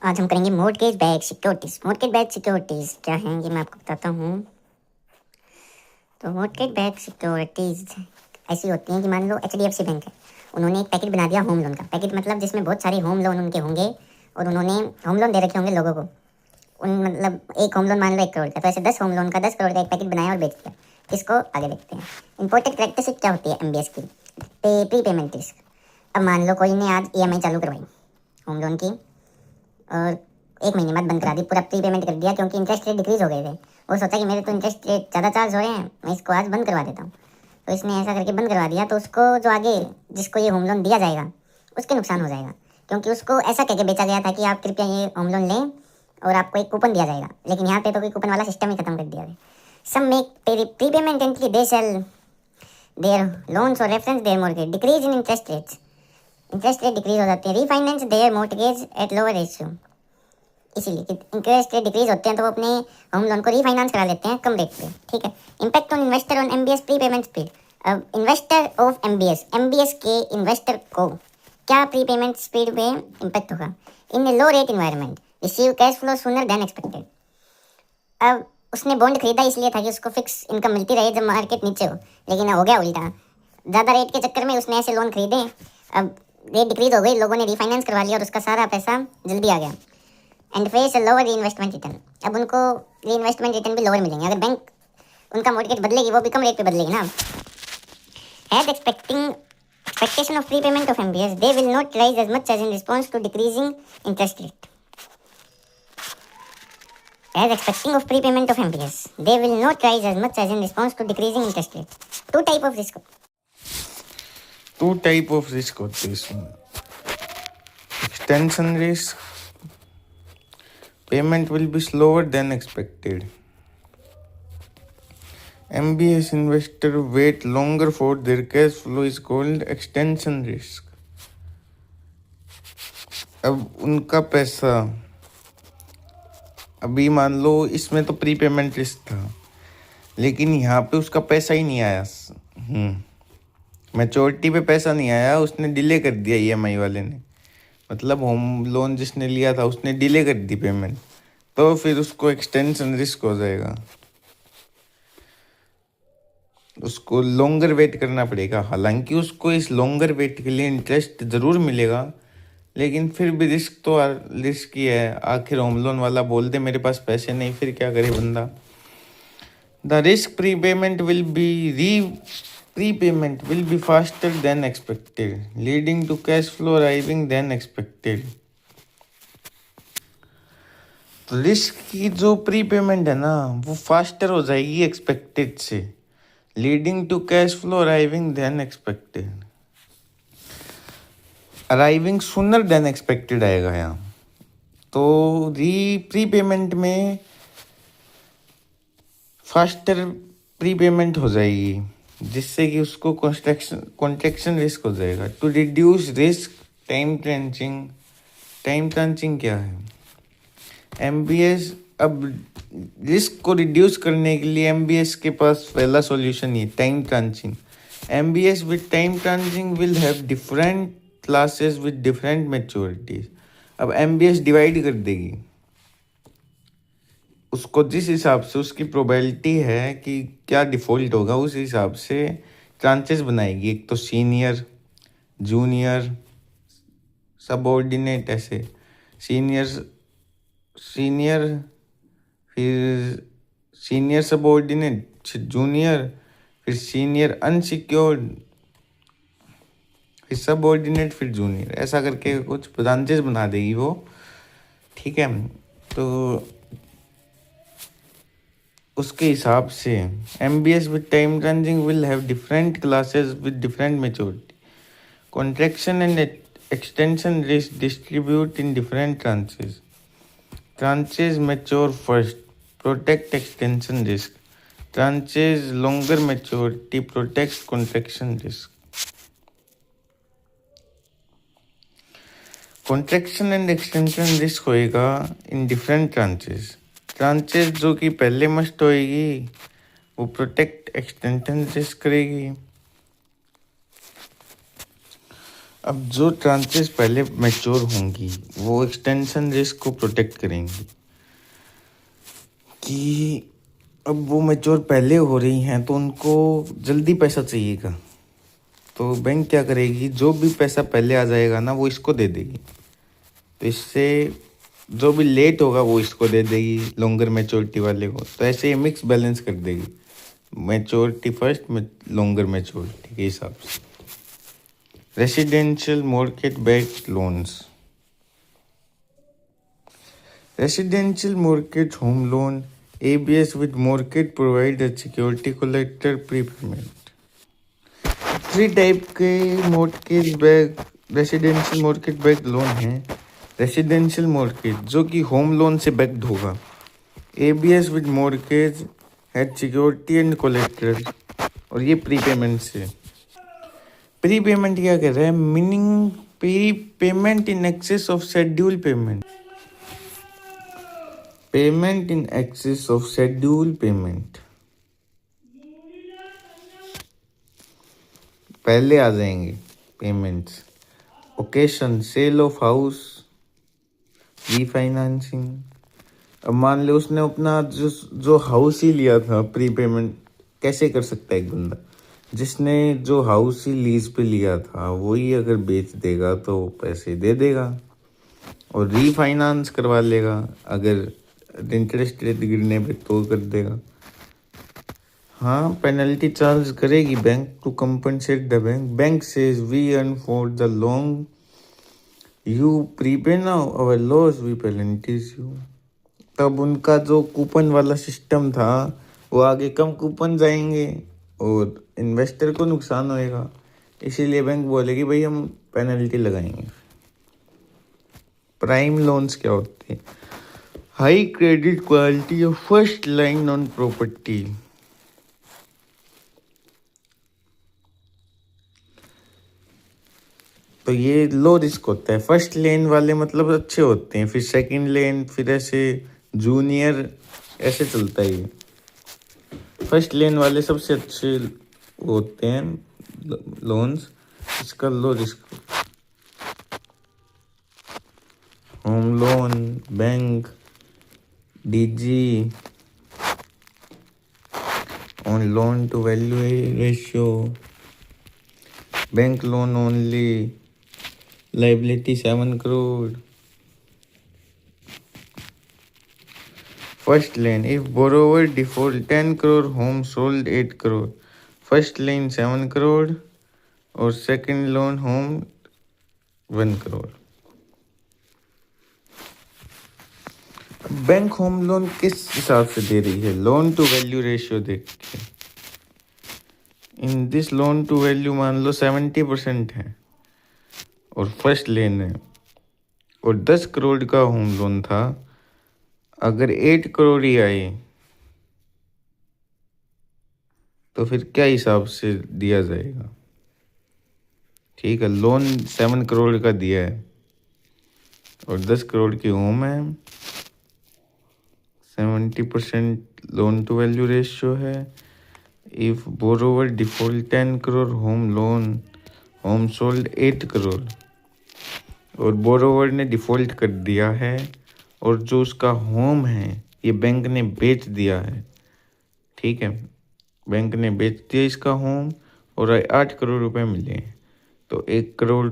आज हम करेंगे mortgage back securities. Mortgage back securities क्या हैं ये मैं आपको बताता हूँ। तो मॉर्टगेज बैक सिक्योरिटीज ऐसी होती हैं कि मान लो HDFC बैंक है, उन्होंने एक पैकेट बना दिया होम लोन का। पैकेट मतलब जिसमें बहुत सारे होम लोन उनके होंगे और उन्होंने होम लोन दे रखे होंगे लोगों को। उन मतलब एक होम लोन मान लो 1 करोड़ का, तो ऐसे 10 होम लोन का 10 करोड़ का एक पैकेट बनाया और बेच दिया। इसको आगे देखते हैं। इंपॉर्टेंट कैरेक्टरिस्टिक क्या होती है MBS की? Pre payment risk. अब मान लो कोई ने आज EMI चालू करवाई होम लोन की और 1 महीने बाद बंद करा दी, पूरा प्री पेमेंट कर दिया क्योंकि इंटरेस्ट रेट डिक्रीज हो गए थे। वो सोचा कि मेरे तो इंटरेस्ट रेट ज़्यादा चार्ज हो रहे हैं, मैं इसको आज बंद करवा देता हूँ। तो इसने ऐसा करके बंद करवा दिया, तो उसको जो आगे जिसको ये होम लोन दिया जाएगा उसके नुकसान हो जाएगा, क्योंकि उसको ऐसा कह के बेचा गया था कि आप कृपया ये होम लोन लें और आपको एक कूपन दिया जाएगा, लेकिन यहाँ पे तो कोई कूपन वाला सिस्टम ही खत्म कर दिया है। Some make prepayment entry they sell their loans और reference their mortgage decrease in interest rates. Interest rate decrease हो जाती है। Refinance their mortgage at lower ratio. इसीलिए कि इंटरेस्ट रेट डिक्रीज होते हैं तो वो अपने होम लोन को रीफाइनेंस करा लेते हैं कम रेट पे। ठीक है। Impact on investor on MBS prepayment speed. अब इन्वेस्टर ऑफ MBS के इन्वेस्टर को क्या प्री पेमेंट स्पीड में इम्पैक्ट होगा? In low rate environment receive cash flow sooner than expected. अब उसने बॉन्ड खरीदा इसलिए था कि उसको फिक्स इनकम मिलती रहे जब मार्केट नीचे हो, लेकिन हो गया उल्टा। ज़्यादा रेट के चक्कर में उसने ऐसे लोन खरीदे, अब रेट डिक्रीज हो गई, लोगों ने रिफाइनेंस करवा लिया और उसका सारा पैसा जल्दी आ गया। एंड फेस लोअर री इन्वेस्टमेंट रिटर्न। अब उनको री इन्वेस्टमेंट रिटर्न भी लोअर मिलेंगे। अगर बैंक उनका मॉर्गेज बदलेगी वो भी कम रेट पे बदलेगी ना। Has expectation of prepayment of MBS, they will not rise as much as in response to decreasing interest rate. As expecting of prepayment of MBS, they will not rise as much as in response to decreasing interest rate. Two type of risk होते हैं इसमें। Extension risk, payment will be slower then expected. MBS investor wait longer for their cash flow is called extension risk. अब उनका पैसा, अभी मान लो इसमें तो प्री पेमेंट रिस्क था, लेकिन यहाँ पे उसका पैसा ही नहीं आया। मैच्योरिटी पे पैसा नहीं आया, उसने डिले कर दिया EMI वाले ने। मतलब होम लोन जिसने लिया था उसने डिले कर दी पेमेंट, तो फिर उसको एक्सटेंशन रिस्क हो जाएगा। उसको लॉन्गर वेट करना पड़ेगा। हालांकि उसको इस लॉन्गर वेट के लिए इंटरेस्ट ज़रूर मिलेगा, लेकिन फिर भी रिस्क ही है। आखिर होम लोन वाला बोल दे मेरे पास पैसे नहीं, फिर क्या करे बंदा। The risk prepayment will be faster than expected, leading to cash flow arriving than expected. तो रिस्क की जो प्री पेमेंट है ना वो फास्टर हो जाएगी एक्सपेक्टेड से, leading to cash flow arriving than expected. Arriving sooner than expected आएगा यहाँ। तो प्री पेमेंट में फास्टर प्री पेमेंट हो जाएगी, जिससे कि उसको कॉन्ट्रैक्शन रिस्क हो जाएगा। To reduce risk time tranching क्या है? MBS, अब रिस्क को रिड्यूस करने के लिए MBS के पास पहला सॉल्यूशन ही time tranching. MBS with time tranching will have different classes with different maturities. अब MBS डिवाइड कर देगी उसको, जिस हिसाब से उसकी प्रोबेबिलिटी है कि क्या डिफ़ॉल्ट होगा उस हिसाब से ट्रांचेस बनाएगी। एक तो सीनियर, जूनियर, सबऑर्डिनेट, ऐसे सीनियर फिर सीनियर सबऑर्डिनेट, फिर जूनियर, फिर सीनियर अनसिक्योर्ड, फिर सबऑर्डिनेट, फिर जूनियर। ऐसा करके कुछ ब्रांचेस बना देगी वो। ठीक है। तो उसके हिसाब से MBS with time tranching will have different classes with different maturity. Contraction and extension risk distribute in different tranches. Tranches mature first, protect extension risk. Tranches longer maturity protects contraction risk. Contraction and extension risk होएगा in different tranches. Tranches जो कि पहले must होएगी वो protect extension risk करेगी। अब जो tranches पहले मैच्योर होंगी वो एक्सटेंशन रिस्क को प्रोटेक्ट करेंगी कि अब वो मैच्योर पहले हो रही हैं तो उनको जल्दी पैसा चाहिएगा, तो बैंक क्या करेगी, जो भी पैसा पहले आ जाएगा ना वो इसको दे देगी, तो इससे जो भी लेट होगा वो इसको दे देगी लॉन्गर मैच्योरिटी वाले को, तो ऐसे ये मिक्स बैलेंस कर देगी मैच्योरिटी फर्स्ट में लॉन्गर मैच्योरिटी के हिसाब से। Residential mortgage backed loans, residential mortgage home loan ABS with mortgage provide a security collateral prepayment। 3 type के mortgage back residential mortgage backed loan हैं। रेसिडेंशियल मॉर्गेज जो कि होम लोन से backed होगा, ABS with mortgage had security and collateral, और ये prepayment से। Prepayment क्या कह रहा है, meaning prepayment in excess of schedule payment, payment in excess of schedule payment पहले आ जाएंगे payments. Occasion sale of house, refinancing. अब मान लो उसने अपना जो हाउस ही लिया था, प्री पेमेंट कैसे कर सकता है एक बंदा, जिसने जो हाउस ही लीज पे लिया था वही अगर बेच देगा तो पैसे दे देगा, और रीफाइनेंस करवा लेगा अगर इंटरेस्ट रेट गिरने पे तो कर देगा। हाँ, पेनल्टी चार्ज करेगी bank to compensate the bank. Bank says we earn for the long you prepay now our loss we penalties you. तब उनका जो कूपन वाला सिस्टम था वो आगे कम कूपन जाएंगे और इन्वेस्टर को नुकसान होएगा, इसीलिए बैंक बोलेगी भाई हम पेनल्टी लगाएंगे। प्राइम लोन्स क्या होते हैं, हाई क्रेडिट क्वालिटी और फर्स्ट लाइन ऑन प्रॉपर्टी। तो ये लो रिस्क होता है। फर्स्ट लेन वाले मतलब अच्छे होते हैं, फिर सेकंड लेन, फिर ऐसे जूनियर, ऐसे चलता है ये। फर्स्ट लेन वाले सबसे अच्छे होते हैं लोन्स, इसका low risk. Home loan, bank, DG, on loan to value ratio, bank loan only, liability 7 crore. First lane, if borrower default 10 crore, home sold 8 crore. First lane 7 crore और second loan home 1 crore. Bank home loan किस हिसाब से दे रही है, loan to value ratio देख के। In this loan to value मान लो 70% है और फर्स्ट लेन है और 10 करोड़ का होम लोन था, अगर 8 करोड़ ही आए तो फिर क्या हिसाब से दिया जाएगा। ठीक है, लोन 7 करोड़ का दिया है और 10 करोड़ की होम है, 70% लोन टू वैल्यू रेशियो है। If borrower default 10 crore, home sold 8 crore, और बोरोवर ने डिफॉल्ट कर दिया है और जो उसका होम है ये बैंक ने बेच दिया है। ठीक है, बैंक ने बेच दिया इसका होम और 8 करोड़ रुपए मिले, तो 1 करोड़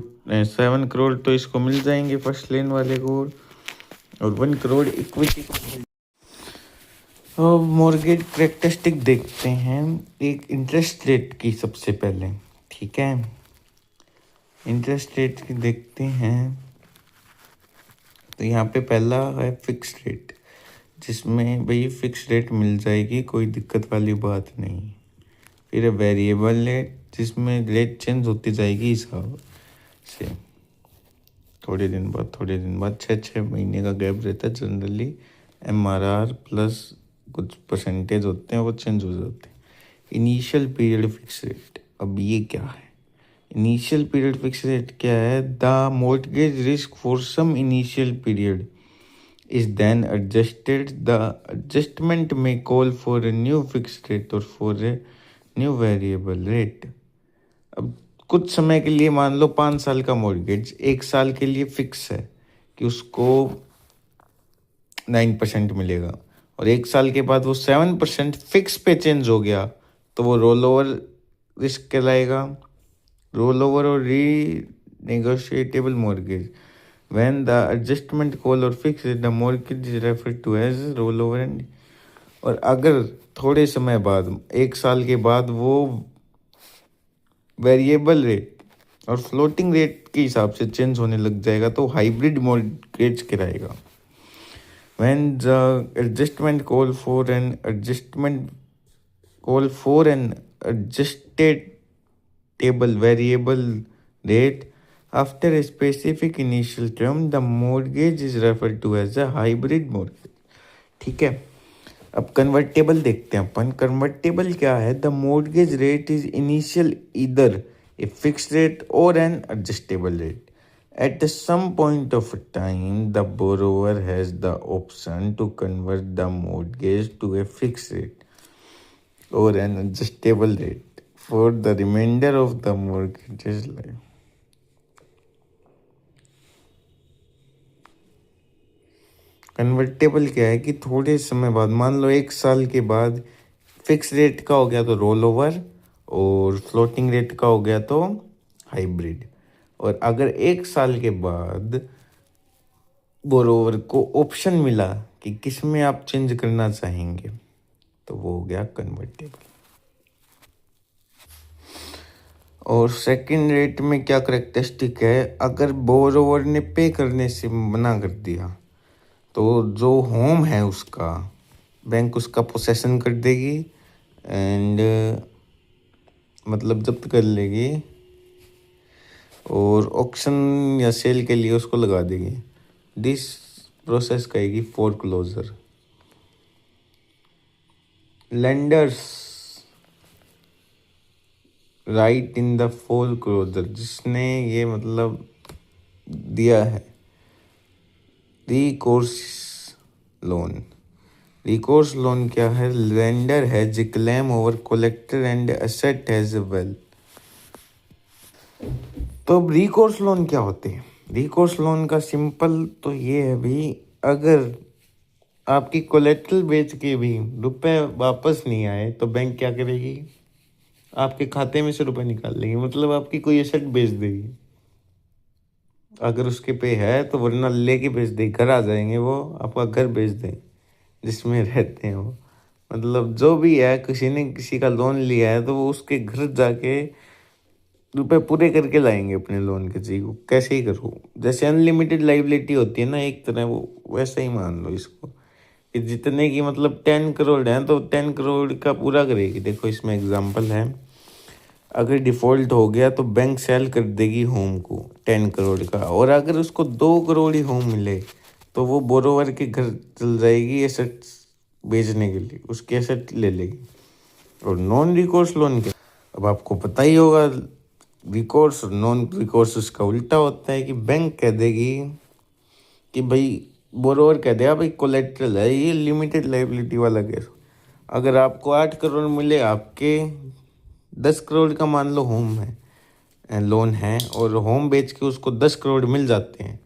7 करोड़ तो इसको मिल जाएंगे फर्स्ट लेन वाले को, और 1 करोड़ इक्विटी को। अब मॉर्गेज कैरेक्टरिस्टिक देखते हैं एक इंटरेस्ट रेट की सबसे पहले। ठीक है, इंटरेस्ट रेट की देखते हैं, तो यहाँ पे पहला है फिक्स रेट, जिसमें भाई फिक्स रेट मिल जाएगी, कोई दिक्कत वाली बात नहीं। फिर वेरिएबल रेट, जिसमें रेट चेंज होती जाएगी हिसाब से, थोड़े दिन बाद 6 महीने का गैप रहता है जनरली। MRR प्लस कुछ परसेंटेज होते हैं वो चेंज हो जाते हैं। इनिशियल पीरियड फिक्स रेट, अब ये क्या है, इनिशियल पीरियड फिक्स रेट क्या है, the mortgage risk for some initial period is then adjusted, the adjustment में call for a new fix rate और for a new variable rate. अब कुछ समय के लिए मान लो 5 साल का मॉर्गेज 1 साल के लिए फिक्स है कि उसको 9% मिलेगा, और 1 साल के बाद वो 7% फिक्स पे चेंज हो गया तो वो रोल ओवर रिस्क कहलाएगा। रोल ओवर और renegotiable mortgage, when the adjustment call और fix the mortgage is referred to as roll over and. और अगर थोड़े समय बाद 1 साल के बाद वो वेरिएबल रेट और फ्लोटिंग रेट के हिसाब से चेंज होने लग जाएगा तो हाइब्रिड मॉर्गेज कहलाएगा। When the adjustment call for an adjusted table variable rate after a specific initial term, the mortgage is referred to as a hybrid mortgage। ठीक है, अब कन्वर्टेबल देखते हैं अपन। कन्वर्टेबल क्या है? The mortgage rate is initial either a fixed rate or an adjustable rate। At some point of time, the borrower has the option to convert the mortgage to a fixed rate or an adjustable rate for the remainder of the mortgage's life। Convertible क्या है कि थोड़े समय बाद, मान लो 1 साल के बाद फिक्स रेट का हो गया तो रोल ओवर, और फ्लोटिंग रेट का हो गया तो हाइब्रिड। और अगर 1 साल के बाद बोरोवर को ऑप्शन मिला कि किस में आप चेंज करना चाहेंगे तो वो हो गया कन्वर्टेबल। और सेकंड रेट में क्या करेक्टरिस्टिक है? अगर बोरोवर ने पे करने से मना कर दिया तो जो होम है उसका बैंक उसका पोसेसन कर देगी एंड मतलब जब्त कर लेगी और ऑक्शन या सेल के लिए उसको लगा देगी। दिस प्रोसेस कहेगी foreclosure. Lenders right in the foreclosure, जिसने ये मतलब दिया है रिकोर्स लोन। रिकोर्स लोन क्या है? Lender has a claim over collector and asset has well. तो अब रिकोर्स लोन क्या होते हैं? रिकोर्स लोन का सिंपल तो ये है भाई, अगर आपकी कोलेट्रल बेच के भी रुपए वापस नहीं आए तो बैंक क्या करेगी? आपके खाते में से रुपए निकाल लेगी, मतलब आपकी कोई एसेट बेच देगी। अगर उसके पे है तो, वरना लेके बेच देगी, घर आ जाएंगे वो, आपका घर बेच देंगे जिसमें रहते हैं वो। मतलब जो भी है, किसी ने किसी का लोन लिया है तो वो उसके घर जाके रुपए पूरे करके लाएंगे अपने लोन के। जी कैसे ही करो, जैसे अनलिमिटेड लाइबिलिटी होती है ना एक तरह, वो वैसा ही मान लो इसको कि जितने की मतलब 10 करोड़ हैं तो 10 करोड़ का पूरा करेगी। देखो इसमें एग्जांपल है, अगर डिफ़ॉल्ट हो गया तो बैंक सेल कर देगी होम को 10 करोड़ का, और अगर उसको 2 करोड़ ही होम मिले तो वो बोरोवर के घर चल जाएगी एसेट बेचने के लिए, उसके एसेट ले लेगी। और नॉन रिकोर्स लोन के अब आपको पता ही होगा, रिकोर्स और नॉन रिकोर्स उसका उल्टा होता है कि बैंक कह देगी कि भाई, बोरोवर कह देगा भाई कोलेट्रल है, ये लिमिटेड लाइबिलिटी वाला केस। अगर आपको 8 करोड़ मिले, आपके 10 करोड़ का मान लो होम है, लोन है, और होम बेच के उसको 10 करोड़ मिल जाते हैं,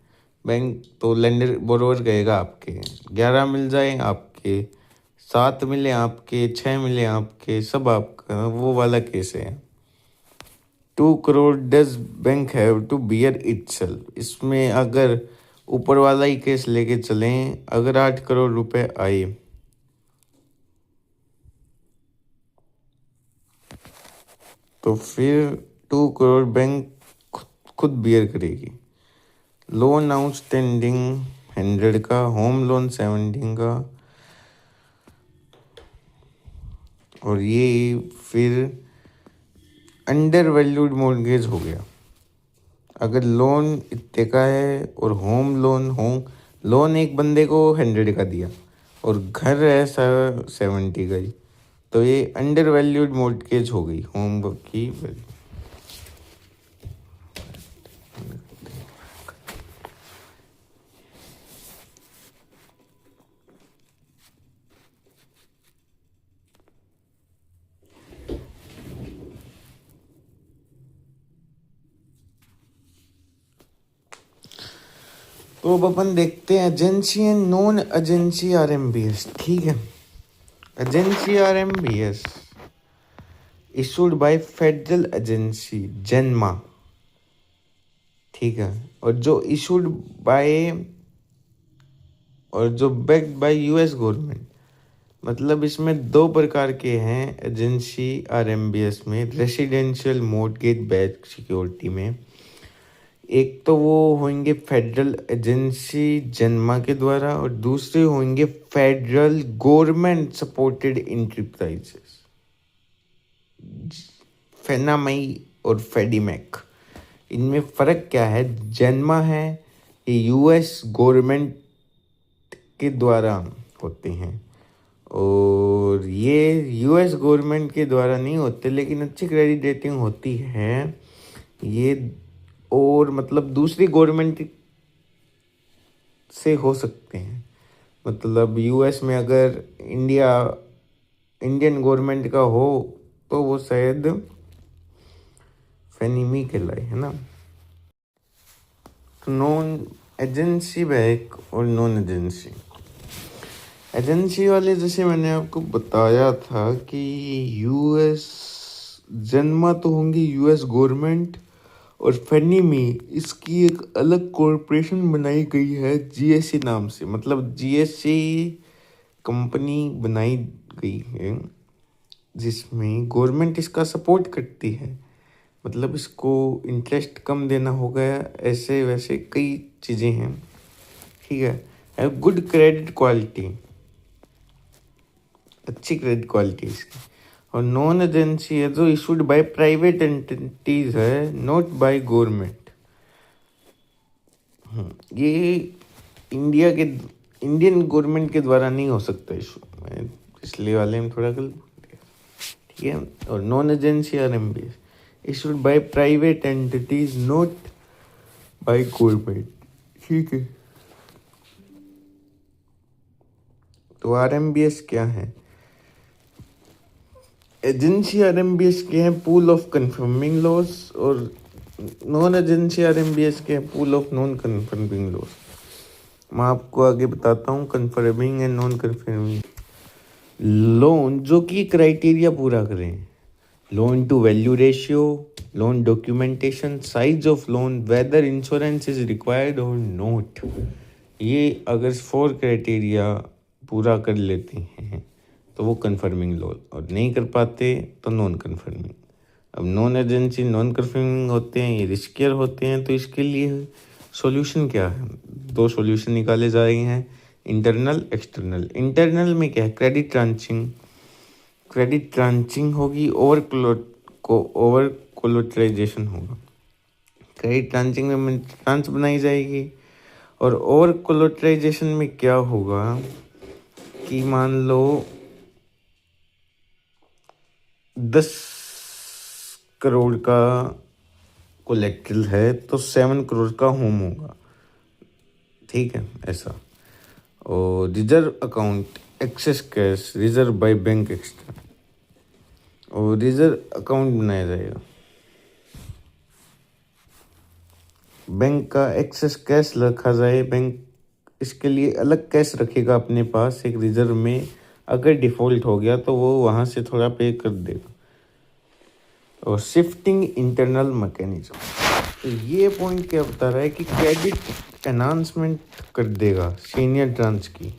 बैंक तो लेंडर बोरोवर कहेगा आपके 11 मिल जाए, आपके 7 मिले, आपके 6 मिले, आपके सब आपका, वो वाला केस है। 2 crore does bank have to bear itself. इसमें अगर ऊपर वाला ही केस लेके चलें, अगर 8 करोड़ रुपए आए तो फिर 2 करोड़ बैंक खुद बियर करेगी। लोन आउटस्टैंडिंग 100 का, होम लोन 70 का, और ये फिर अंडर वैल्यूड मॉर्गेज हो गया। अगर लोन इतने का है और होम लोन एक बंदे को 100 का दिया और घर है 70 का ही, तो ये अंडर वैल्यूड मॉर्गेज हो गई होम की वैल्यू। तो अब अपन देखते हैं agency and non agency RMBS. ठीक है, agency RMBS issued by federal agency जन्मा, ठीक है, और जो इशूड बाय और जो बैक्ड बाय यूएस गवर्नमेंट। मतलब इसमें दो प्रकार के हैं एजेंसी आरएमबीएस में, रेसिडेंशियल मॉर्टगेज बैक्ड सिक्योरिटी में। एक तो वो होंगे फेडरल एजेंसी जन्मा के द्वारा और दूसरे होंगे फेडरल गवर्नमेंट सपोर्टेड इंटरप्राइजेस, फेनामई और फेडीमैक। इनमें फ़र्क क्या है? जन्मा है ये यूएस गवर्नमेंट के द्वारा होते हैं और ये यूएस गवर्नमेंट के द्वारा नहीं होते, लेकिन अच्छी क्रेडिट रेटिंग होती है ये, और मतलब दूसरी गवर्नमेंट से हो सकते हैं। मतलब यूएस में अगर इंडियन गवर्नमेंट का हो तो वो शायद फेनीमी कहलाए, है ना। तो नॉन एजेंसी बैंक और नॉन एजेंसी वाले, जैसे मैंने आपको बताया था कि यूएस जन्मा तो होंगी यूएस गवर्नमेंट और फेनीमी इसकी एक अलग कॉरपोरेशन बनाई गई है जीएससी नाम से। मतलब जीएससी कंपनी बनाई गई है जिसमें गवर्नमेंट इसका सपोर्ट करती है। मतलब इसको इंटरेस्ट कम देना होगा, ऐसे वैसे कई चीज़ें हैं, ठीक है। गुड क्रेडिट क्वालिटी, अच्छी क्रेडिट क्वालिटी इसकी। और नॉन एजेंसी है जो इशूड बाय प्राइवेट एंटिटीज है, नॉट बाय गवर्नमेंट। ये इंडियन गवर्नमेंट के द्वारा नहीं हो सकता इशू, इसलिए वाले में थोड़ा गलत, ठीक है। और non agency RMBS issued by private entities not by government, ठीक है। तो आरएमबीएस क्या है? एजेंसी आरएमबीएस के हैं पूल ऑफ कन्फर्मिंग लॉज और नॉन एजेंसी आरएमबीएस के हैं pool of non conforming loans. मैं आपको आगे बताता हूँ conforming and non conforming loan जो कि क्राइटेरिया पूरा करें। Loan to value ratio, loan documentation, size of loan, whether insurance is required और नोट। ये अगर 4 क्राइटेरिया पूरा कर लेते हैं तो वो कन्फर्मिंग लोन, और नहीं कर पाते तो नॉन कन्फर्मिंग। अब नॉन एजेंसी नॉन कन्फर्मिंग होते हैं, ये रिस्कियर होते हैं, तो इसके लिए सॉल्यूशन क्या है? 2 सॉल्यूशन निकाले जा रहे हैं, इंटरनल एक्सटर्नल। इंटरनल में क्या है? क्रेडिट ट्रांचिंग होगी, ओवर कोलेटराइजेशन होगा। क्रेडिट ट्रांचिंग में ट्रांच बनाई जाएगी, और ओवर कोलेटराइजेशन में क्या होगा कि मान लो 10 करोड़ का कोलेक्ट्रल है तो 7 करोड़ का होम होगा, ठीक है, ऐसा। और reserve account, access cash reserve by bank extra, और रिजर्व अकाउंट बनाया जाएगा। बैंक का एक्सेस कैश रखा जाए, बैंक इसके लिए अलग कैश रखेगा अपने पास एक रिजर्व में, अगर डिफ़ॉल्ट हो गया तो वो वहाँ से थोड़ा पे कर देगा। और शिफ्टिंग इंटरनल मैकेनिज्म, तो ये पॉइंट क्या बता रहा है कि क्रेडिट एनहांसमेंट कर देगा सीनियर ट्रांच की,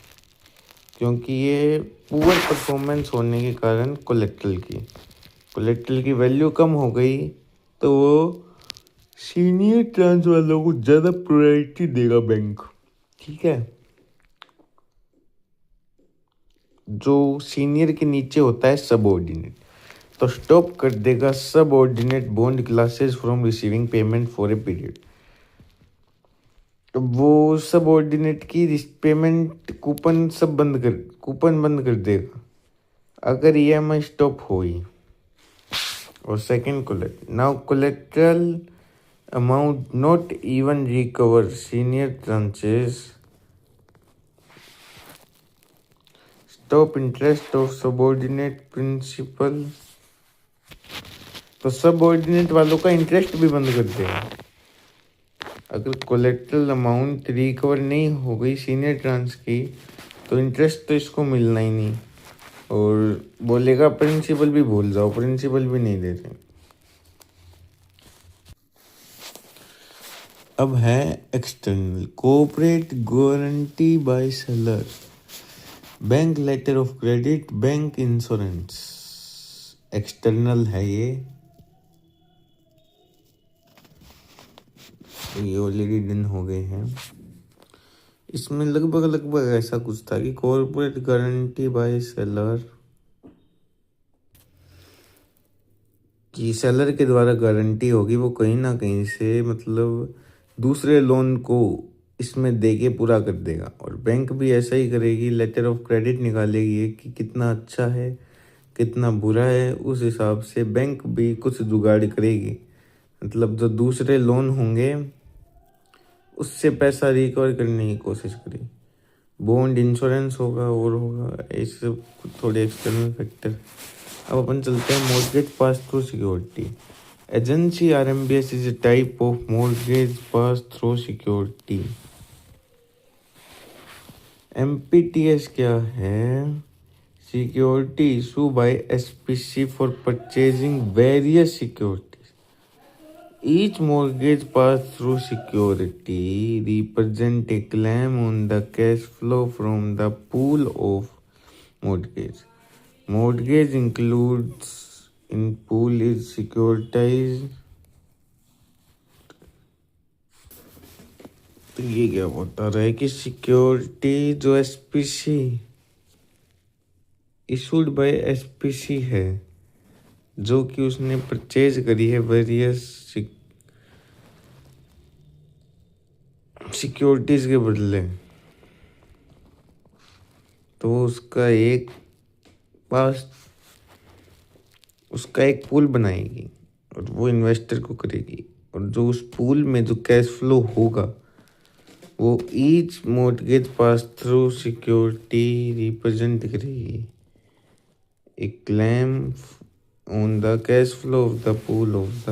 क्योंकि ये पुअर परफॉर्मेंस होने के कारण कोलेक्ट्रल की वैल्यू कम हो गई, तो वो सीनियर ट्रांच वालों को ज़्यादा प्रायोरिटी देगा बैंक, ठीक है। जो सीनियर के नीचे होता है सबऑर्डिनेट, तो स्टॉप कर देगा subordinate bond classes from receiving payment for a period. वो सबऑर्डिनेट की पेमेंट कूपन बंद कर देगा अगर ईएमआई स्टॉप हुई। और second collateral amount not even recover senior tranches, stop interest of subordinate principal, तो सबऑर्डिनेट वालों का इंटरेस्ट भी बंद कर देगा अगर कोलेट्रल अमाउंट रिकवर नहीं हो गई सीनियर ट्रांस की तो इंटरेस्ट तो इसको मिलना ही नहीं, और बोलेगा प्रिंसिपल भी भूल जाओ, प्रिंसिपल भी नहीं देते। अब है external, corporate guarantee by seller, bank letter of credit, bank insurance. External है ये ऑलरेडी डन हो गए हैं। इसमें लगभग ऐसा कुछ था कि कॉर्पोरेट गारंटी बाय सेलर, कि सेलर के द्वारा गारंटी होगी, वो कहीं ना कहीं से मतलब दूसरे लोन को इसमें दे के पूरा कर देगा, और बैंक भी ऐसा ही करेगी, लेटर ऑफ क्रेडिट निकालेगी कि कितना अच्छा है कितना बुरा है, उस हिसाब से बैंक भी कुछ जुगाड़ करेगी, मतलब जो दूसरे लोन होंगे उससे पैसा रिकवर करने की कोशिश करेगी। बॉन्ड इंश्योरेंस होगा और होगा, ऐसे थोड़े एक्सटर्नल फैक्टर। अब अपन चलते हैं mortgage pass through security. Agency RMBS is a type of mortgage pass through security. MPTS क्या है? Security issue by SPC for purchasing various securities. Each mortgage pass through security represent a claim on the cash flow from the pool of mortgage. Mortgage includes in pool is securitized. तो ये क्या बता रहा है कि security जो SPC issued by SPC है, जो कि उसने परचेज करी है वेरियस सिक्योरिटीज के बदले, तो उसका एक पूल बनाएगी और वो इन्वेस्टर को करेगी, और जो उस पूल में जो कैश फ्लो होगा वो each mortgage pass through security represent करेगी a claim on the cash flow of the pool of the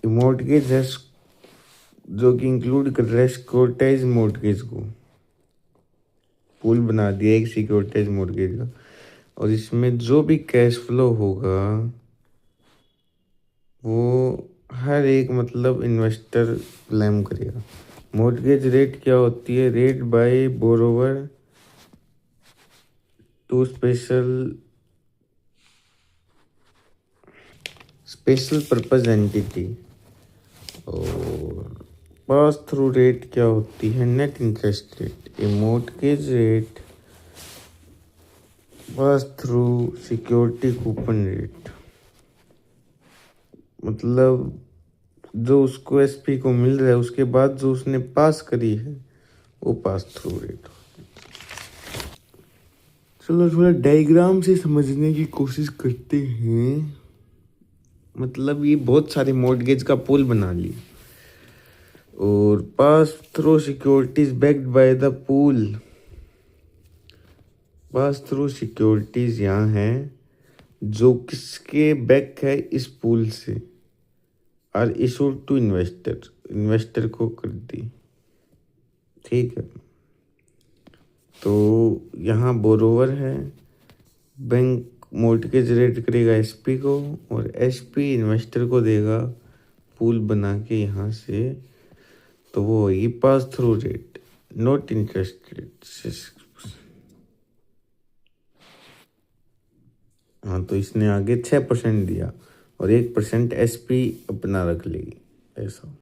mortgage है, जो कि इंक्लूड कर रहा है सिक्योरिटाइज मॉर्गेज को। पूल बना दिया एक सिक्योरिटाइज मॉर्गेज का, और इसमें जो भी कैश फ्लो होगा वो हर एक मतलब इन्वेस्टर क्लेम करेगा। मॉर्गेज रेट क्या होती है? Rate by borrower to special purpose entity. और पास थ्रू रेट क्या होती है? Net interest rate. A mortgage rate pass through security coupon rate, मतलब जो उसको एसपी को मिल रहा है उसके बाद जो उसने पास करी है वो पास थ्रू रेट। चलो थोड़ा डायग्राम से समझने की कोशिश करते हैं। मतलब ये बहुत सारे मॉर्गेज का पूल बना लिया, और pass through securities backed by the pool. Pass through securities यहाँ है जो किसके बैक है? इस पूल से, और इशूड टू इन्वेस्टर को कर दी। ठीक है, तो यहाँ बोरोवर है, बैंक मॉर्गेज रेट करेगा एसपी को, और एसपी इन्वेस्टर को देगा पूल बना के यहाँ से, तो वो होगी पास through rate, not interest rate. हाँ, तो इसने आगे 6% दिया और 1% एसपी अपना रख लेगी, ऐसा।